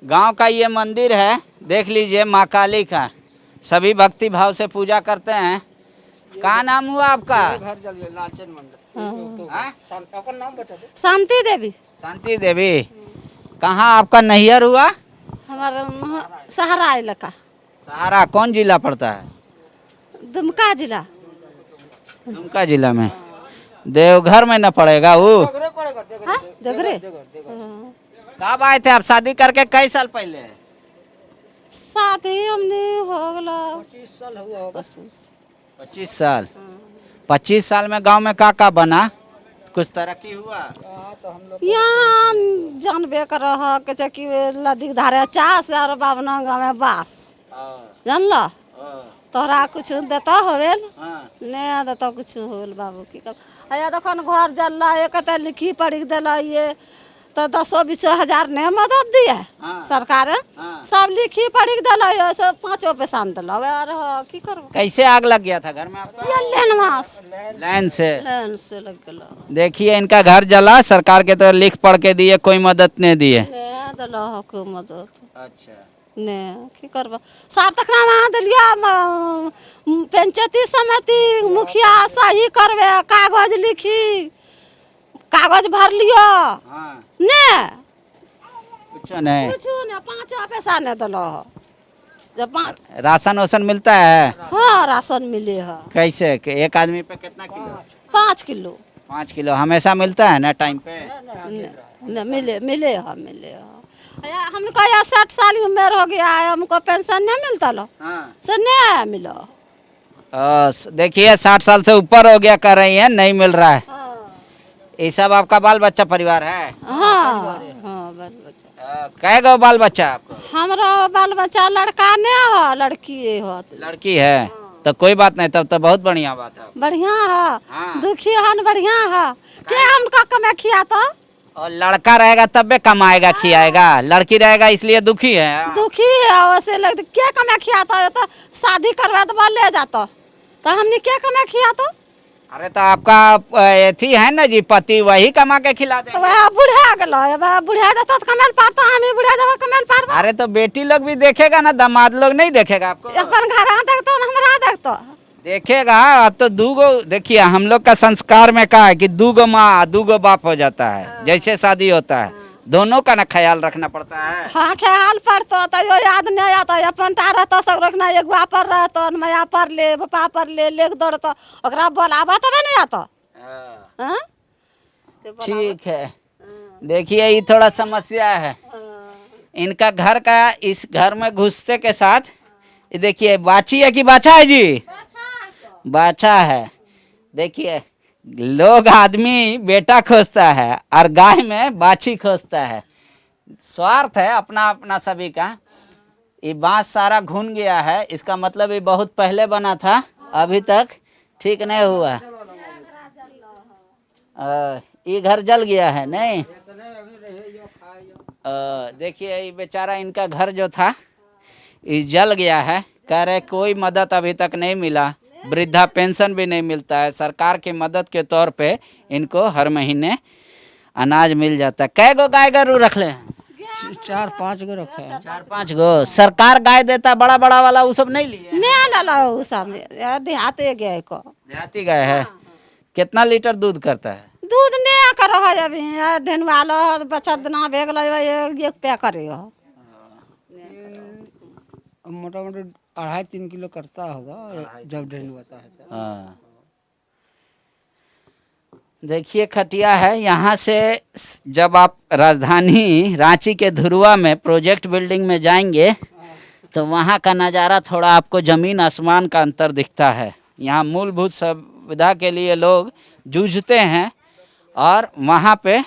गांव का ये मंदिर है, देख लीजिए माँ काली का। सभी भक्ति भाव से पूजा करते हैं। क्या नाम हुआ आपका? घर जलिए लालचंद मंदिर। हाँ? अपन नाम बता दे। शांति देवी। शांति देवी। कहाँ आपका नैहर हुआ? हमारा सहारा इलाका। सहारा कौन जिला पड़ता है? दुमका जिला। दुमका जिला में। देवघर में न पड़ेगा वो? हाँ, देवघर। कब आए थे आप शादी करके? कई साल पहले? शादी हमने हो गला 25 साल हुआ। 25 साल। 25 साल में गांव में का बना? कुछ तरक्की हुआ? यहाँ जानबे कर रहा कि लदी धारे 40,000 बाबना गाँव में बास जानल तोहरा कुछ देता होवेल नहीं देता कुछ होवेल बाबू की अया देखो घर जल एक लिखी पढ़ी दिला ये तो 10-20 हजार ने मदद दिए सरकार सब लिखी पढ़ी दिला सब 5 पैसा दिला यार की करबो। कैसे आग लग गया था घर में आपका? लाइन से लग गया। देखिए इनका घर जला, सरकार के तो लिख पढ़ के दिए, कोई मदद नहीं दिए। दिला कोई मदद। अच्छा ने की करबो साफ तकना वहाँ दिलिया पंचायती समिति मुखिया सही करबे कागज लिखी कागज भर लियो ने कुछ नहीं 5 पैसा ने दिलो जब 5 राशन वासन मिलता है? हाँ राशन मिले है। कैसे एक आदमी पे कितना किलो? 5 किलो। 5 किलो हमेशा मिलता है ना टाइम पे? न मिले है। हमने कहा 60 साल की उम्र हो गया है हमको पेंशन नहीं मिलता लो से नहीं मिलो। देखिए 60 साल से ऊपर हो गया कर रही है, नहीं मिल रहा है। ये सब आपका बाल बच्चा परिवार है? हाँ बाल बच्चा। कै गो बाल बच्चा आपको? हमारा बाल बच्चा लड़का नहीं हो लड़की हो। लड़की है तो कोई बात नहीं, तब तो बहुत बढ़िया बात है। बढ़िया है दुखी हन बढ़िया है क्या हमका कमे खिया तो और लड़का रहेगा तब भी कमाएगा खियाएगा, लड़की रहेगा इसलिए दुखी है। दुखी है वैसे लग क्या कमे खिया तो शादी करवा तो ले जाता तो हमने क्या कमे खिया तो। अरे तो आपका एथी है ना जी पति, वही कमा के खिला दे। तो वह बुढ़ा गलो बुढ़ा जाता तो कमेल पारता हम ही बुढ़ा जावा कमेल पार। अरे तो बेटी लोग भी देखेगा ना, दामाद लोग नहीं देखेगा आपको? अपन घर देखता हमरा देखता देखेगा। अब तो दूगो देखिए हम लोग का संस्कार में क्या है कि दूगो माँ दूगो बाप हो जाता है। जैसे शादी होता है दोनों का ना ख्याल रखना पड़ता है। हाँ ख्याल पड़ता तो यो याद नहीं आता अपन रहता सब रखना एक पर रहता मैया पर ले पापा पर ले दौड़ता ओकरा बोलावा तब नहीं आता। ठीक है देखिए ये थोड़ा समस्या है इनका घर का। इस घर में घुसते के साथ ये देखिए बाछी है कि बाछा है जी? बाछा है। देखिए लोग आदमी बेटा खोजता है और गाय में बाछी खोजता है। स्वार्थ है अपना अपना सभी का। ये बांस सारा घुन गया है, इसका मतलब ये बहुत पहले बना था, अभी तक ठीक नहीं हुआ। ये घर जल गया है नहीं? देखिए ये बेचारा इनका घर जो था ये जल गया है। कह रहे कोई मदद अभी तक नहीं मिला, वृद्धा पेंशन भी नहीं मिलता है। सरकार की मदद के तौर पे इनको हर महीने अनाज मिल जाता है। कै गो गाय गरू रख ले हैं? 4-5 गो रखे हैं। 4-5 गो। सरकार गाय देता बड़ा बड़ा वाला वो सब नहीं लिए? नहीं ला वो सब देहाते गए को देहाती गाय है। कितना लीटर दूध करता है? दूध नहीं कर अभी ढेनुआ लो बच्चा दिना भेग लो एक पे करे मोटा मोटी 2.5-3 किलो करता होगा जब ढेनु होता है। देखिए खटिया है। यहाँ से जब आप राजधानी रांची के धुरुआ में प्रोजेक्ट बिल्डिंग में जाएंगे तो वहाँ का नज़ारा थोड़ा आपको ज़मीन आसमान का अंतर दिखता है। यहाँ मूलभूत सुविधा के लिए लोग जूझते हैं और वहाँ पे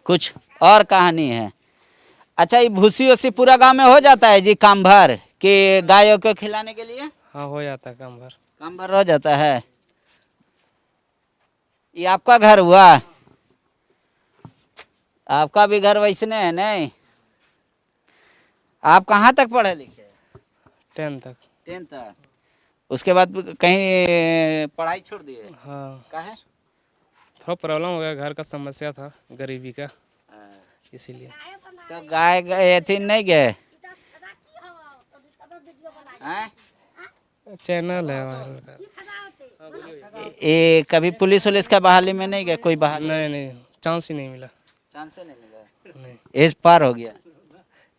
कुछ और कहानी है। अच्छा ये भूसी उसी पूरा गांव में हो जाता है जी काम भर कि गायों को खिलाने के लिए? हाँ हो जाता है काम भर हो जाता है। ये आपका घर हुआ? आपका भी घर वैसने है नहीं? आप कहाँ तक पढ़े लिखे? 10 तक। 10 तक। उसके बाद कहीं पढ़ाई छोड़ दिए? हाँ क्या है? थोड़ा प्रॉब्लम हो गया, घर का समस्या था गरीबी का, इसीलिए। तो गाय गए थी नहीं गए हैं? चैनल है वायरल का। ये कभी पुलिस वुलिस का बहाली में नहीं गए? कोई बहाली नहीं नहीं, चांस ही नहीं मिला। चांस नहीं मिला? नहीं, एज पार हो गया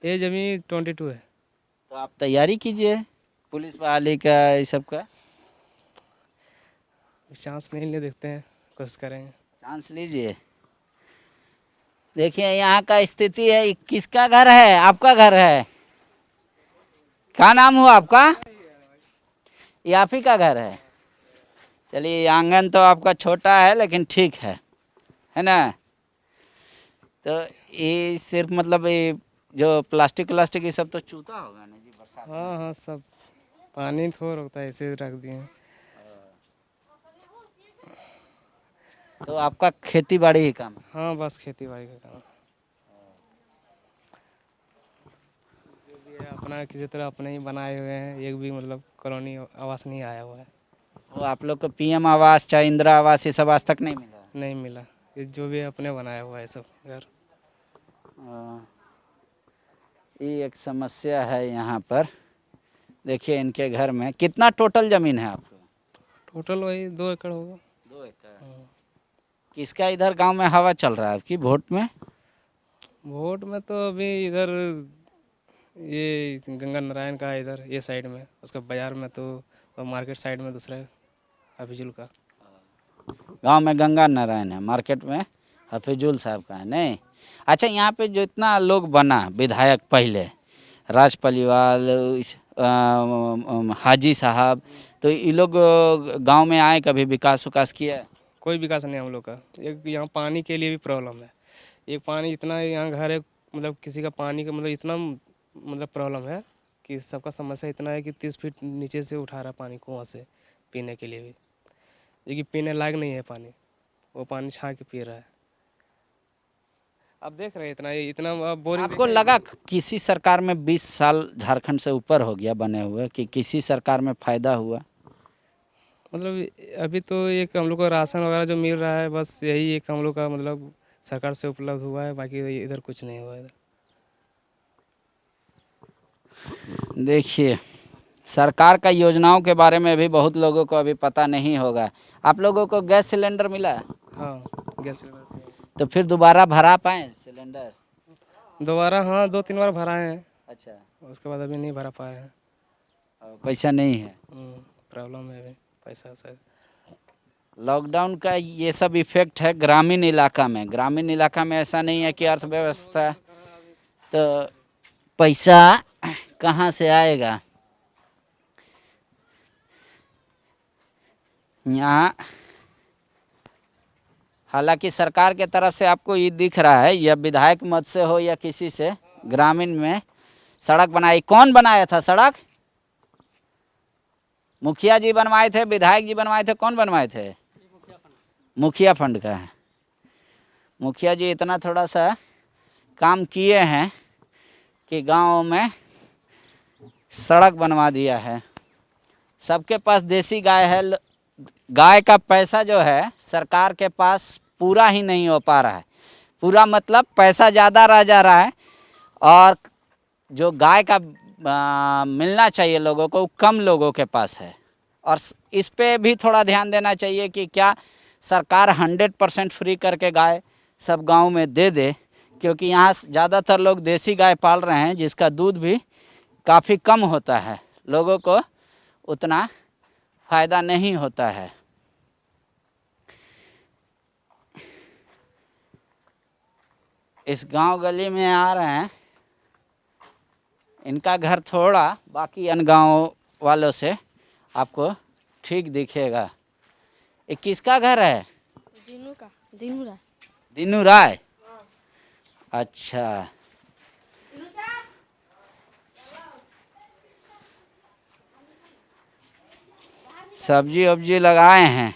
एज अभी 22 है। तो आप तैयारी कीजिए पुलिस बहाली का, ये सब का चांस नहीं ले, देखते हैं, कोशिश करेंगे। चांस लीजिए। देखिए यहाँ का स्थिति है। किसका घर है? आपका घर है? क्या नाम हुआ आपका? ये आप ही का घर है? चलिए, आंगन तो आपका छोटा है लेकिन ठीक है ना? तो ये सिर्फ मतलब ये जो प्लास्टिक ये सब तो चूता होगा ना जी बरसात में? हाँ हाँ, सब पानी थोड़ा होता है, ऐसे रख दिए। तो आपका खेती बाड़ी ही काम है? हाँ, बस खेती बाड़ी का काम। जो भी है अपना किसी तरह अपने ही बनाए हुए हैं। एक भी मतलब कॉलोनी आवास नहीं आया हुआ है। वो आप लोग को पीएम आवास चाहे इंदिरा आवास ये सब आज तक नहीं मिला? नहीं मिला। ये जो भी है अपने बनाया हुआ है सब घर। ये एक समस्या है यहाँ पर। देखिए इनके घर में कितना टोटल जमीन है आपको? टोटल वही 2 एकड़ होगा। 2 एकड़। किसका इधर गांव में हवा चल रहा है आपकी वोट में? वोट में तो अभी इधर ये गंगा नारायण का है, इधर ये साइड में। उसका बाजार में तो मार्केट साइड में दूसरा हफीजुल का। गांव में गंगा नारायण है, मार्केट में हफीजुल साहब का है नहीं? अच्छा, यहाँ पे जो इतना लोग बना विधायक पहले, राज पलिवाल, हाजी साहब, तो ये लोग गांव में आए, कभी विकास किया? कोई विकास नहीं हम लोग का। एक यहाँ पानी के लिए भी प्रॉब्लम है। एक पानी इतना यहाँ घर है, मतलब किसी का पानी का मतलब इतना मतलब प्रॉब्लम है कि सबका समस्या इतना है कि 30 फीट नीचे से उठा रहा है पानी कुआं से पीने के लिए भी, जो कि पीने लायक नहीं है पानी। वो पानी छा के पी रहा है। अब देख रहे हैं इतना बोरिंग। आपको लगा किसी सरकार में 20 साल झारखंड से ऊपर हो गया बने हुए, कि किसी सरकार में फ़ायदा हुआ? मतलब अभी तो एक हम लोग को राशन वगैरह जो मिल रहा है, बस यही एक हम लोग का मतलब सरकार से उपलब्ध हुआ है। बाकी इधर कुछ नहीं हुआ इधर। देखिए, सरकार का योजनाओं के बारे में भी बहुत लोगों को अभी पता नहीं होगा। आप लोगों को गैस सिलेंडर मिला? हाँ, गैस सिलेंडर तो फिर दोबारा भरा पाए सिलेंडर? दोबारा हाँ 2-3 बार भराए हैं। अच्छा, उसके बाद अभी नहीं भरा पाए हैं। पैसा नहीं है? प्रॉब्लम है अभी पैसा से। लॉकडाउन का ये सब इफेक्ट है ग्रामीण इलाका में। ग्रामीण इलाका में ऐसा नहीं है कि अर्थव्यवस्था, तो पैसा कहाँ से आएगा? यहाँ हालांकि सरकार के तरफ से आपको ये दिख रहा है, या विधायक मत से हो या किसी से, ग्रामीण में सड़क बनाई। कौन बनाया था सड़क? मुखिया जी बनवाए थे, विधायक जी बनवाए थे? कौन बनवाए थे? मुखिया फंड का है। मुखिया जी इतना थोड़ा सा काम किए हैं कि गांव में सड़क बनवा दिया है। सबके पास देसी गाय है। गाय का पैसा जो है सरकार के पास पूरा ही नहीं हो पा रहा है। पूरा मतलब पैसा ज़्यादा रह जा रहा है, और जो गाय का मिलना चाहिए लोगों को, कम लोगों के पास है। और इस पे भी थोड़ा ध्यान देना चाहिए कि क्या सरकार 100% फ्री करके गाय सब गांव में दे दे, क्योंकि यहाँ ज़्यादातर लोग देसी गाय पाल रहे हैं, जिसका दूध भी काफ़ी कम होता है। लोगों को उतना फ़ायदा नहीं होता है। इस गांव गली में आ रहे हैं, इनका घर थोड़ा बाकी अन्य गाँव वालों से आपको ठीक दिखेगा। ये किसका घर है? दिनू का। दिनू राय। दिनू राय? अच्छा, सब्जी वब्जी लगाए हैं।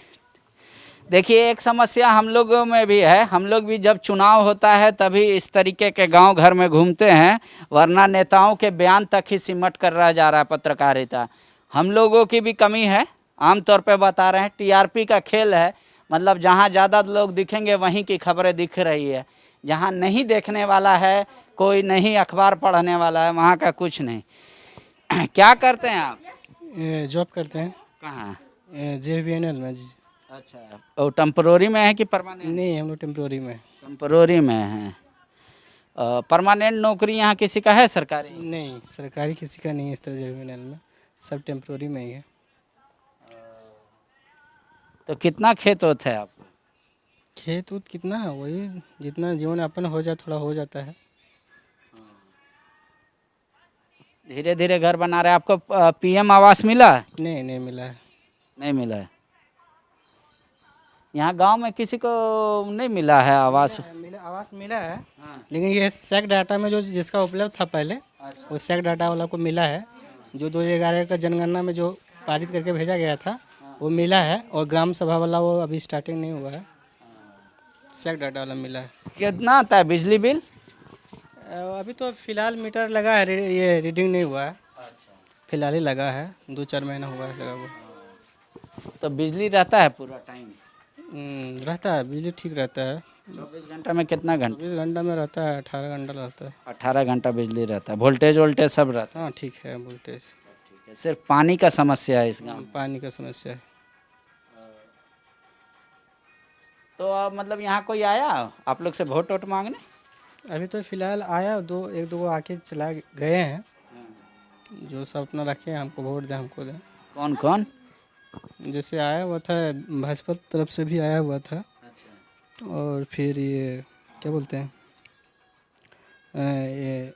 देखिए, एक समस्या हम लोगों में भी है। हम लोग भी जब चुनाव होता है तभी इस तरीके के गांव घर में घूमते हैं, वरना नेताओं के बयान तक ही सिमट कर रह जा रहा है पत्रकारिता। हम लोगों की भी कमी है, आमतौर पे बता रहे हैं। टीआरपी का खेल है, मतलब जहां ज़्यादा लोग दिखेंगे वहीं की खबरें दिख रही है। जहां नहीं देखने वाला है, कोई नहीं अखबार पढ़ने वाला है, वहाँ का कुछ नहीं। क्या करते हैं आप? जॉब करते हैं कहाँ? JVNL में जी। अच्छा, और टेम्परोरी में है कि परमानेंट? नहीं, हम लोग टेम्प्रोरी में। टेम्परोरी में है। परमानेंट नौकरी यहाँ किसी का है सरकारी? नहीं, सरकारी किसी का नहीं है इस तरह JVNL में, सब टेम्प्रोरी में ही है। तो कितना खेत होता है आपको? खेत उत कितना है, वही जितना जीवन यापन हो जाए थोड़ा हो जाता है। धीरे धीरे घर बना रहे हैं। आपको PM आवास मिला है? नहीं, नहीं मिला है। नहीं मिला है। यहाँ गांव में किसी को नहीं मिला है आवास? आवास मिला है, लेकिन ये सैक डाटा में जो जिसका उपलब्ध था पहले, वो सैक डाटा वाला को मिला है। जो 2011 का जनगणना में जो पारित करके भेजा गया था वो मिला है, और ग्राम सभा वाला वो अभी स्टार्टिंग नहीं हुआ है, सैक डाटा वाला मिला है। कितना आता है बिजली बिल? अभी तो फिलहाल मीटर लगा है, ये रीडिंग नहीं हुआ है, फिलहाल ही लगा है, 2-4 महीना हुआ है लगा हुआ। तो बिजली रहता है पूरा टाइम? रहता है, बिजली ठीक रहता है। 24 घंटा में कितना घंटा? 24 घंटा में रहता है, 18 घंटा रहता है। 18 घंटा बिजली रहता है। वोल्टेज वोल्टेज सब रहता हाँ ठीक है, वोल्टेज। है। सिर्फ पानी का समस्या है इस गाँव में। पानी का समस्या है। तो अब मतलब यहाँ कोई आया आप लोग से वोट वोट मांगने? अभी तो फिलहाल आया, एक दो आके चला गए हैं, जो सब अपना रखे हैं, हमको वोट दें, हमको दें। कौन कौन? जैसे आया हुआ था भाजपा तरफ से भी आया हुआ था, और फिर ये क्या बोलते हैं, ये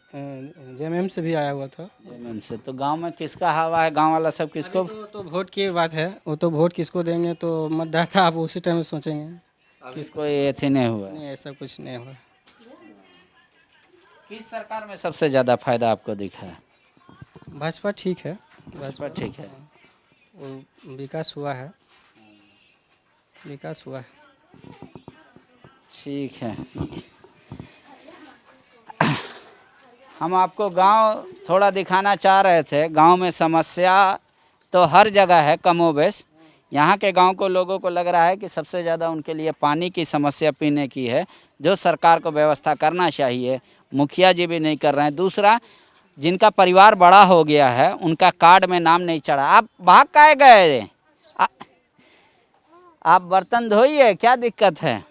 JMM से भी आया हुआ था। JMM से। तो गांव में किसका हवा है? गांव वाला सब किसको? तो वोट की बात है, वो तो वोट किसको देंगे तो मतदाता आप उसी टाइम में सोचेंगे। किसको ये थी नहीं हुआ? नहीं, ऐसा कुछ नहीं हुआ। किस सरकार में सबसे ज़्यादा फायदा आपको दिखा है? भाजपा ठीक है, भाजपा ठीक है। वो विकास हुआ है, विकास हुआ है। ठीक है। हम आपको गांव थोड़ा दिखाना चाह रहे थे। गांव में समस्या तो हर जगह है कमोबेश। यहाँ के गांव को लोगों को लग रहा है कि सबसे ज़्यादा उनके लिए पानी की समस्या पीने की है, जो सरकार को व्यवस्था करना चाहिए। मुखिया जी भी नहीं कर रहे हैं। दूसरा, जिनका परिवार बड़ा हो गया है उनका कार्ड में नाम नहीं चढ़ा। आप भाग काहे गए? आप बर्तन धोइए, क्या दिक्कत है?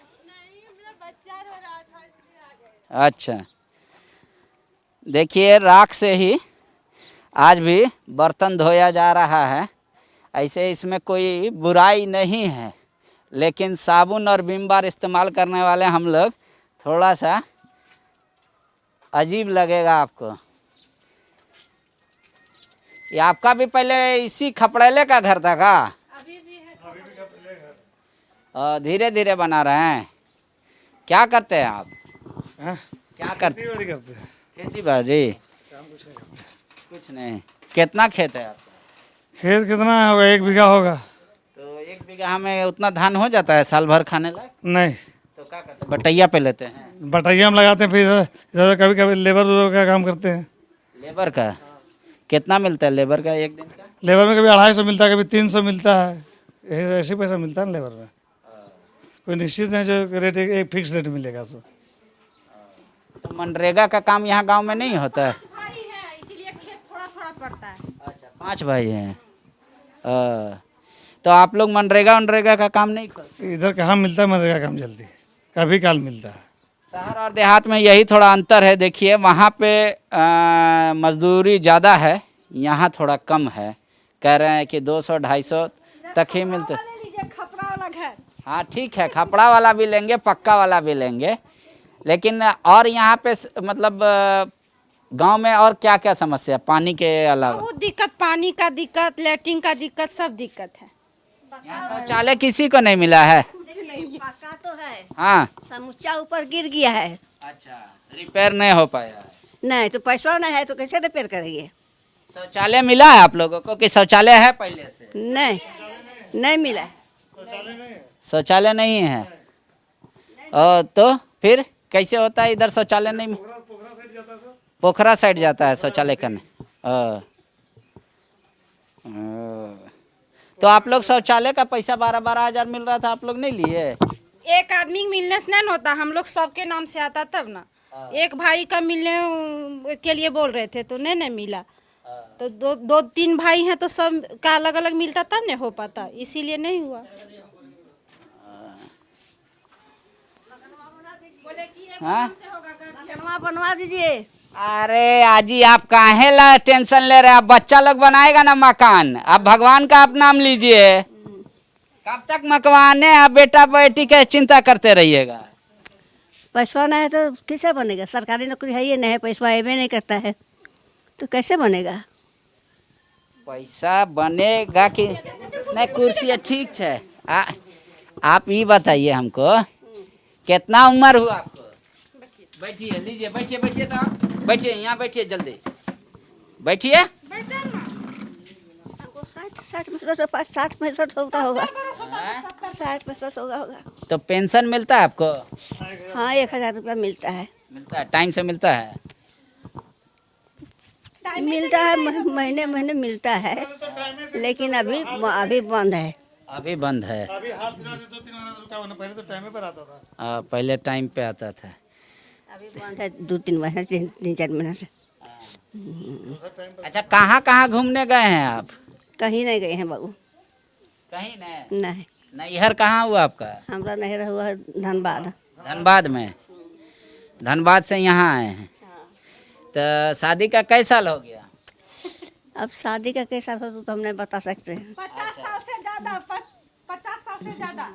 अच्छा, देखिए राख से ही आज भी बर्तन धोया जा रहा है। ऐसे इसमें कोई बुराई नहीं है, लेकिन साबुन और विम बार इस्तेमाल करने वाले हम लोग थोड़ा सा अजीब लगेगा आपको। ये आपका भी पहले इसी खपड़ेले का घर था का? अभी भी है। धीरे धीरे बना रहे हैं। क्या करते हैं आप? क्या करते हैं? खेती बाड़ी? कुछ नहीं। कितना खेत है आपका? खेत कितना होगा? 1 बीघा होगा। तो 1 बीघा में उतना धान हो जाता है साल भर खाने लायक? नहीं, तो क्या करते हैं? बटैया पे लेते हैं? बटैया हम लगाते हैं, फिर इधर कभी कभी लेबर का काम करते हैं। लेबर का कितना मिलता है? लेबर का एक दिन का? लेबर में कभी 250 मिलता है, कभी 300 मिलता है, ऐसे पैसा मिलता है ना लेबर में। कोई निश्चित नहीं जो रेट एक फिक्स रेट मिलेगा। तो मनरेगा का काम यहाँ गांव में नहीं होता है? भाई है, इसीलिए खेत थोड़ा थोड़ा पड़ता है। अच्छा, 5 भाई हैं। तो आप लोग मनरेगा का काम नहीं करते? इधर कहाँ मिलता है मनरेगा काम जल्दी, कभी काल मिलता है। शहर और देहात में यही थोड़ा अंतर है। देखिए वहाँ पे मजदूरी ज़्यादा है, यहाँ थोड़ा कम है। कह रहे हैं कि 200-250 तक ही मिलते। खपड़ा वाला घर। हाँ ठीक है, खपड़ा वाला भी लेंगे, पक्का वाला भी लेंगे। लेकिन और यहाँ पे मतलब गांव में और क्या क्या समस्या पानी के अलावा? बहुत दिक्कत, पानी का दिक्कत, लैट्रिन का दिक्कत, सब दिक्कत है। यहाँ शौचालय किसी को नहीं मिला है? पक्का तो है, हाँ। समूचा ऊपर गिर गया है। अच्छा, रिपेयर नहीं हो पाया है? नहीं तो पैसा नहीं है तो कैसे रिपेयर करेंगे? शौचालय मिला है आप लोगों को कि शौचालय है पहले से? नहीं, नहीं मिला। शौचालय नहीं है। तो फिर कैसे होता है इधर शौचालय नहीं? पोखरा साइड जाता है शौचालय करने। तो आप लोग शौचालय का पैसा 12-12 हज़ार मिल रहा था, आप लोग नहीं लिए? एक आदमी मिलने से नहीं होता, हम लोग सबके नाम से आता तब ना। एक भाई का मिलने के लिए बोल रहे थे तो नहीं मिला। तो दो तीन भाई हैं तो सब का अलग अलग मिलता तब नहीं हो पाता, इसीलिए नहीं हुआ। हाँ? बनवा दीजिए। अरे आजी आप काहे ला टेंशन ले रहे हैं? आप बच्चा लोग बनाएगा ना मकान, आप भगवान का आप नाम लीजिए। कब तक मकवाने आप बेटा बेटी का चिंता करते रहिएगा? पैसा नहीं है तो कैसे बनेगा? सरकारी नौकरी है ये नहीं है, पैसा एबे नहीं करता है तो कैसे बनेगा? पैसा बनेगा कि नहीं? कुर्सी ठीक है। आप ये बताइए हमको, कितना उम्र हुआ आपको? बैठिए, लीजिए, बैठिए बैठिए, तो आप बैठिए, यहाँ बैठिए, जल्दी बैठिए। 60-65 होगा 60-65 होगा। तो पेंशन मिलता है आपको? हाँ 1000 रुपया मिलता है। मिलता है, टाइम से मिलता है? मिलता है, महीने महीने मिलता है, लेकिन अभी बंद है। अभी बंद है। अभी हाल फिलहाल 2-3 महीना रुका हुआ, पहले तो टाइम पर आता था। पहले टाइम पे आता था। अभी बंद है 2-3 महीने, 3-4 महीने से। अच्छा, कहाँ कहाँ घूमने गए हैं आप? कहीं नहीं गए हैं बाबू। कहीं नहीं? नहीं, नैहर कहाँ हुआ आपका? हमारा नहीं हुआ है धनबाद। धनबाद में? धनबाद से यहाँ आए हैं। तो शादी का कई साल हो गया? अब शादी का कैसा हो तो हम नहीं बता सकते। 50 साल से ज्यादा, 50 साल से ज्यादा।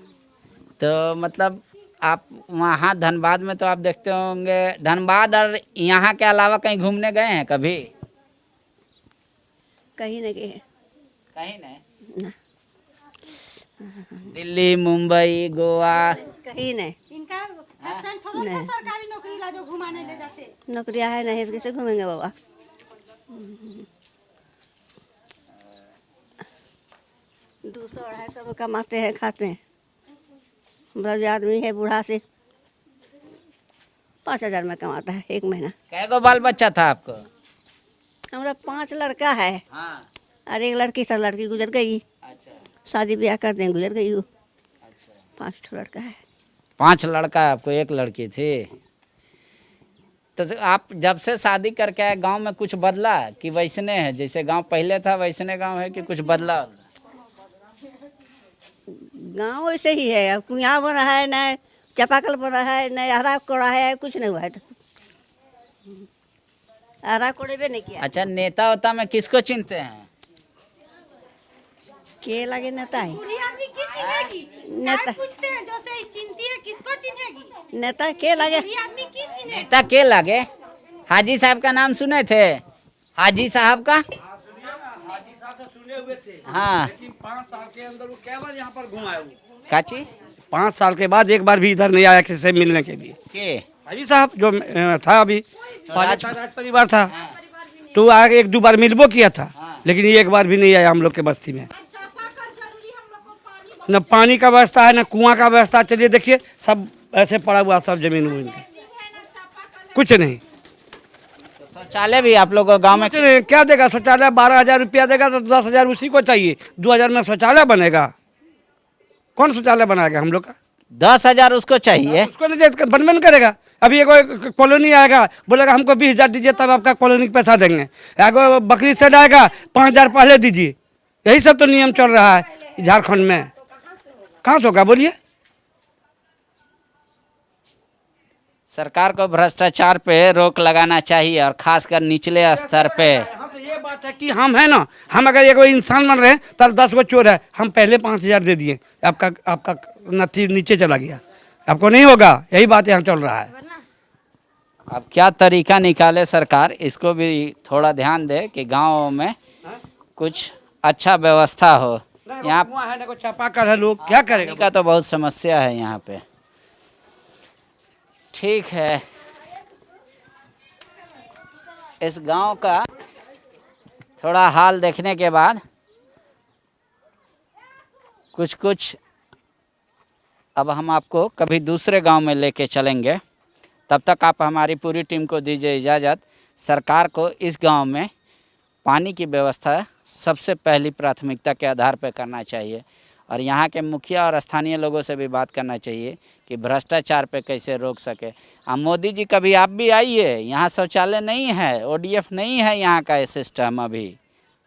तो मतलब आप वहाँ धनबाद में तो आप देखते होंगे, धनबाद और यहाँ के अलावा कहीं घूमने गए हैं कभी? कहीं नहीं गए हैं। कहीं नहीं? ना। दिल्ली, मुंबई, गोवा? कहीं नहीं। इनका हस्बैंड थोड़ा नहीं। सरकारी नौकरी ला जो घुमाने ले जाते। नौकरियाँ है नहीं, कैसे घूमेंगे बाबा? 200-250 कमाते हैं, खाते हैं। बड़ा आदमी है, बूढ़ा से 5000 में कमाता है एक महीना। कै गो बाल बच्चा था आपको? हमारा 5 लड़का है हाँ। और एक लड़की, सब लड़की गुजर गई। अच्छा शादी ब्याह कर दें, गुजर गई वो। अच्छा। 5 लड़का है। 5 लड़का है आपको, एक लड़की थी। तो आप जब से शादी करके आए, गांव में कुछ बदला कि वैसने है जैसे गांव पहले था वैसने गांव है कि कुछ बदला? गांव वैसे ही है। अब कुआं बना है, न चापाकल बना है, न हरा कोड़ा है, कुछ नहीं हुआ है। तो हरा कोड़े भी नहीं किया। अच्छा, नेता होता में किसको चिनते हैं? के लगे नेता है? बूढ़ी आदमी की चिन्हेगी? नेता पूछते हैं जो से चिंती है, किसको चिन्हेगी? नेता के लगे? बूढ़ी आदमी की चिन्हे? नेता के लगे? हाजी साहब का नाम सुने थे? हाजी साहब का? हाँ। 5 साल के अंदर वो क्या बार यहाँ पर घुमाया वो? काची? 5 साल के बाद एक बार भी इधर नहीं आया किसी से मिलने के लिए। के? हाजी साहब जो था अभी, पहले था राज परिवार था, तो आगे 1-2 बार मिलबो किया था, लेकिन ये एक बार भी नहीं आया हम लोग के बस्ती में। न पानी का व्यवस्था है, न कुआं का व्यवस्था। चलिए देखिए, सब ऐसे पड़ा हुआ, सब जमीन वमीन कुछ नहीं। तो शौचालय भी आप लोग गांव में? कुछ नहीं, क्या देगा शौचालय? 12,000 रुपया देगा तो 10,000 उसी को चाहिए। 2,000 में शौचालय बनेगा? कौन शौचालय बनाएगा हम लोग का? 10,000 उसको चाहिए? उसको नहीं बनबे नहीं करेगा। अभी एगो कॉलोनी आएगा, बोलेगा हमको 20,000 दीजिए तब आपका कॉलोनी का पैसा देंगे। एगो बकरी सेट आएगा, 5,000 पहले दीजिए। यही सब तो नियम चल रहा है झारखंड में। कहाँ से होगा बोलिए? सरकार को भ्रष्टाचार पे रोक लगाना चाहिए और खासकर निचले स्तर पे। हाँ, तो ये बात है कि हम है ना, हम अगर एगो इंसान बन रहे हैं तब 10 गो चोर है, हम पहले 5,000 दे दिए, आपका नथी नीचे चला गया, आपको नहीं होगा। यही बात यहाँ चल रहा है। अब क्या तरीका निकाले सरकार, इसको भी थोड़ा ध्यान दे कि गाँव में कुछ अच्छा व्यवस्था हो। यहाँ कुआं है ना, कोई चापाकल है, लोग क्या करेगा? का तो बहुत समस्या है यहाँ पे। ठीक है, इस गांव का थोड़ा हाल देखने के बाद कुछ अब हम आपको कभी दूसरे गांव में लेके चलेंगे। तब तक आप हमारी पूरी टीम को दीजिए इजाज़त। सरकार को इस गांव में पानी की व्यवस्था सबसे पहली प्राथमिकता के आधार पर करना चाहिए और यहाँ के मुखिया और स्थानीय लोगों से भी बात करना चाहिए कि भ्रष्टाचार पे कैसे रोक सके। मोदी जी कभी आप भी आइए, यहाँ शौचालय नहीं है, ओडीएफ नहीं है यहाँ का सिस्टम अभी,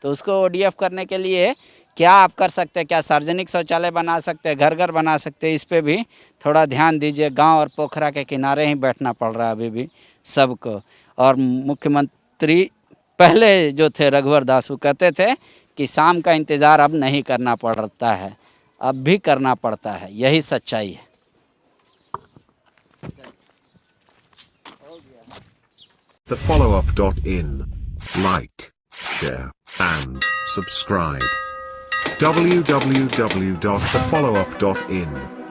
तो उसको ओडीएफ करने के लिए क्या आप कर सकते हैं? क्या सार्वजनिक शौचालय बना सकते हैं, घर घर बना सकते हैं? इस पे भी थोड़ा ध्यान दीजिए। गांव और पोखरा के किनारे ही बैठना पड़ रहा है अभी भी सबको। और मुख्यमंत्री पहले जो थे रघुवर दास, वो कहते थे कि शाम का इंतज़ार अब नहीं करना पड़ता है, अब भी करना पड़ता है, यही सच्चाई है। thefollowup.in. Like, share, and subscribe. www.thefollowup.in